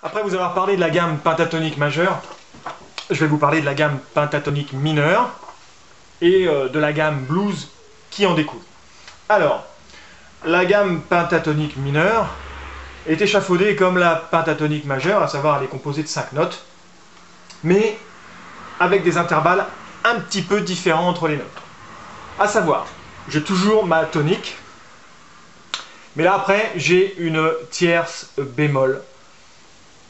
Après vous avoir parlé de la gamme pentatonique majeure, je vais vous parler de la gamme pentatonique mineure et de la gamme blues qui en découle. Alors, la gamme pentatonique mineure est échafaudée comme la pentatonique majeure, à savoir elle est composée de 5 notes, mais avec des intervalles un petit peu différents entre les notes. À savoir, j'ai toujours ma tonique, mais là après j'ai une tierce bémol,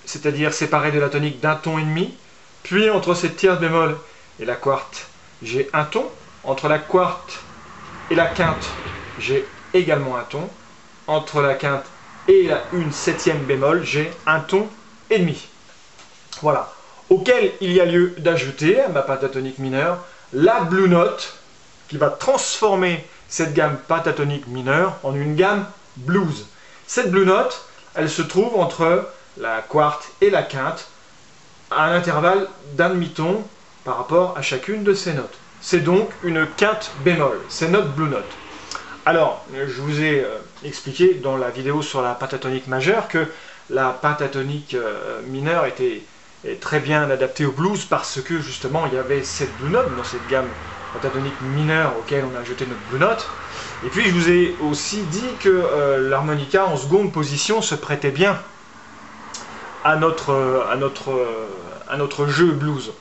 c'est-à-dire séparée de la tonique d'un ton et demi, puis entre cette tierce bémol et la quarte, j'ai un ton, entre la quarte et la quinte, j'ai également un ton, entre la quinte et une septième bémol, j'ai un ton et demi. Voilà, auquel il y a lieu d'ajouter à ma pentatonique mineure la blue note qui va transformer cette gamme pentatonique mineure en une gamme blues. Cette blue note, elle se trouve entre la quarte et la quinte à un intervalle d'un demi-ton par rapport à chacune de ces notes. C'est donc une quinte bémol, c'est notre blue note. Alors, je vous ai expliqué dans la vidéo sur la pentatonique majeure que la pentatonique mineure est très bien adaptée au blues parce que justement il y avait cette blue note dans cette gamme pentatonique mineure auquel on a ajouté notre blue note. Et puis je vous ai aussi dit que l'harmonica en seconde position se prêtait bien à notre jeu blues.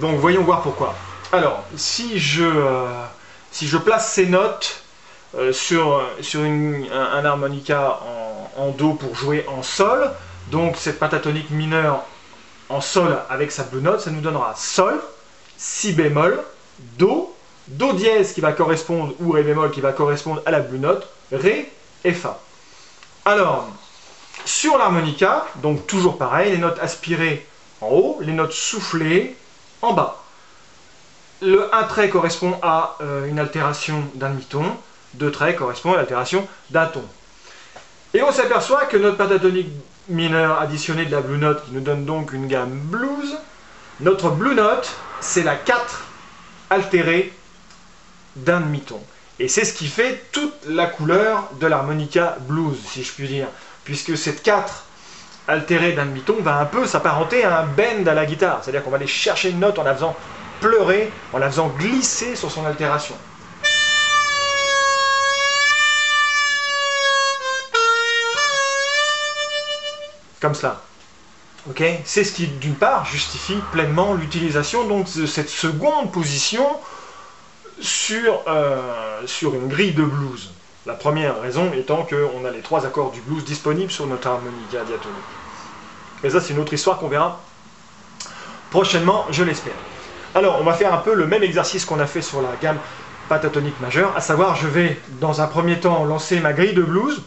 Donc voyons voir pourquoi. Alors, si je place ces notes sur un harmonica en do pour jouer en sol, donc cette pentatonique mineure en sol avec sa blue note, ça nous donnera sol, si bémol, do, do dièse qui va correspondre, ou ré bémol qui va correspondre à la blue note, ré et fa. Alors, sur l'harmonica, donc toujours pareil, les notes aspirées en haut, les notes soufflées en bas. Le 1 trait correspond à une altération d'un demi-ton, 2 traits correspond à l'altération d'un ton. Et on s'aperçoit que notre pentatonique mineure additionnée de la blue note, qui nous donne donc une gamme blues, notre blue note, c'est la 4 altérée d'un demi-ton. Et c'est ce qui fait toute la couleur de l'harmonica blues, si je puis dire. Puisque cette 4 altérée d'un demi-ton va un peu s'apparenter à un bend à la guitare. C'est-à-dire qu'on va aller chercher une note en la faisant pleurer, en la faisant glisser sur son altération. Comme cela. Ok, c'est ce qui, d'une part, justifie pleinement l'utilisation de cette seconde position sur une grille de blues. La première raison étant qu'on a les 3 accords du blues disponibles sur notre harmonica diatonique. Mais ça, c'est une autre histoire qu'on verra prochainement, je l'espère. Alors, on va faire un peu le même exercice qu'on a fait sur la gamme pentatonique majeure, à savoir, je vais, dans un premier temps, lancer ma grille de blues.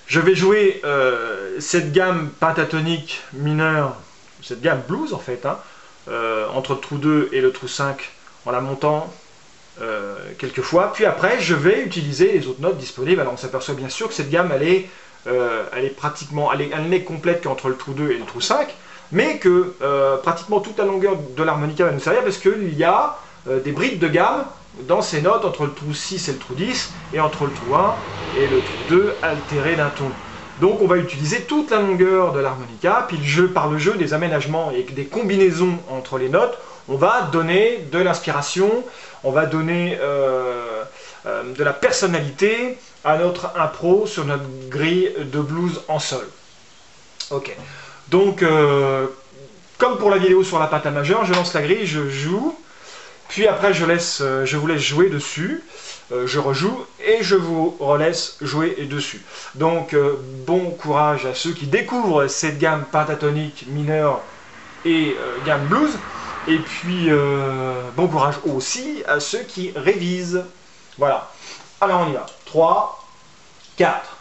Je vais jouer cette gamme pentatonique mineure, cette gamme blues en fait, hein, entre le trou 2 et le trou 5, en la montant quelques fois. Puis après, je vais utiliser les autres notes disponibles. Alors on s'aperçoit bien sûr que cette gamme, elle n'est complète qu'entre le trou 2 et le trou 5, mais que pratiquement toute la longueur de l'harmonica va nous servir parce qu'il y a des brides de gamme dans ces notes entre le trou 6 et le trou 10, et entre le trou 1 et le trou 2 altéré d'un ton. Donc on va utiliser toute la longueur de l'harmonica, puis par le jeu des aménagements et des combinaisons entre les notes, on va donner de l'inspiration, on va donner de la personnalité à notre impro sur notre grille de blues en sol. Ok, donc comme pour la vidéo sur la penta majeure, je lance la grille, je joue, puis après je vous laisse jouer dessus, je rejoue et je vous relaisse jouer dessus. Donc bon courage à ceux qui découvrent cette gamme pentatonique mineure et gamme blues, et puis bon courage aussi à ceux qui révisent. Voilà, alors on y va, 3, 4.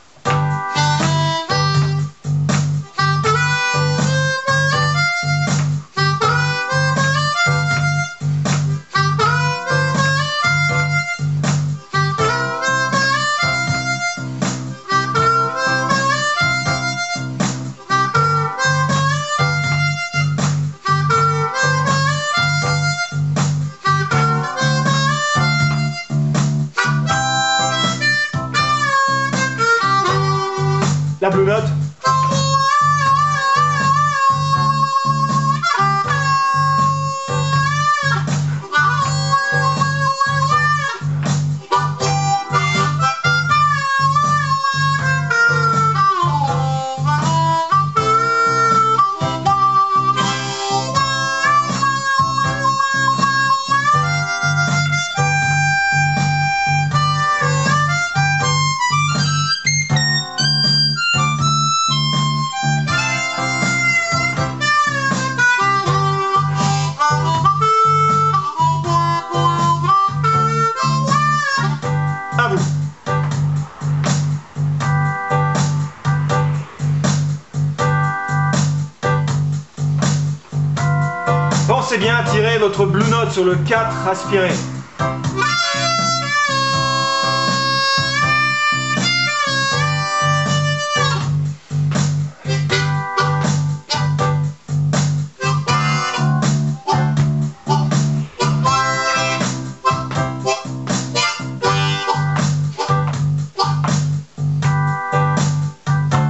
Pensez bien à tirer votre Blue Note sur le 4 aspiré.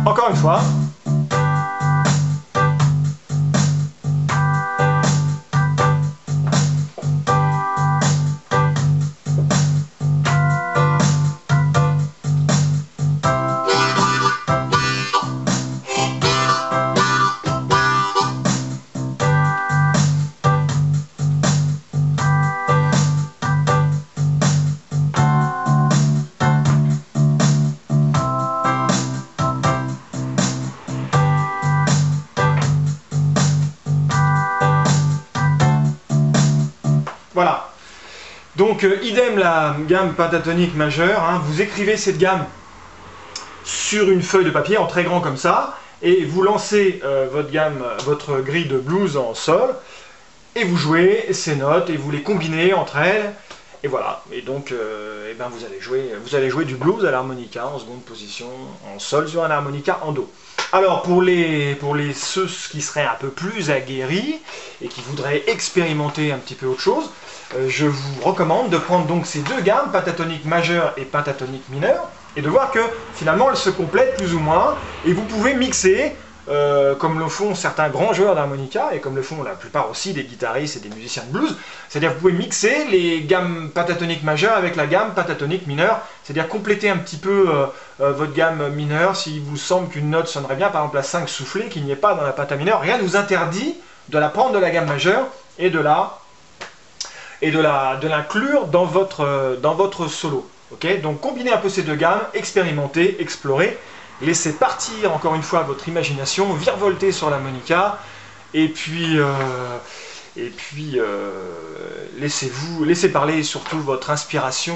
Encore une fois. Voilà, donc idem la gamme pentatonique majeure, hein. Vous écrivez cette gamme sur une feuille de papier en très grand comme ça, et vous lancez votre grille de blues en sol, et vous jouez ces notes, et vous les combinez entre elles, et voilà, et donc eh ben vous allez jouer du blues à l'harmonica en seconde position, en sol sur un harmonica en do. Alors pour ceux qui seraient un peu plus aguerris et qui voudraient expérimenter un petit peu autre chose, je vous recommande de prendre donc ces deux gammes, pentatonique majeure et pentatonique mineure, et de voir que finalement elles se complètent plus ou moins, et vous pouvez mixer, comme le font certains grands joueurs d'harmonica, et comme le font la plupart aussi des guitaristes et des musiciens de blues, c'est-à-dire que vous pouvez mixer les gammes pentatoniques majeures avec la gamme pentatonique mineure, c'est-à-dire compléter un petit peu votre gamme mineure, s'il vous semble qu'une note sonnerait bien, par exemple la 5 soufflée, qu'il n'y ait pas dans la penta mineure, rien ne vous interdit de la prendre de la gamme majeure et de l'inclure dans votre solo. Okay, donc combinez un peu ces deux gammes, expérimentez, explorez, laissez partir encore une fois votre imagination, virevoltez sur l'harmonica, et puis laissez parler surtout votre inspiration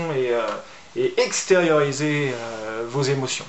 et extériorisez vos émotions.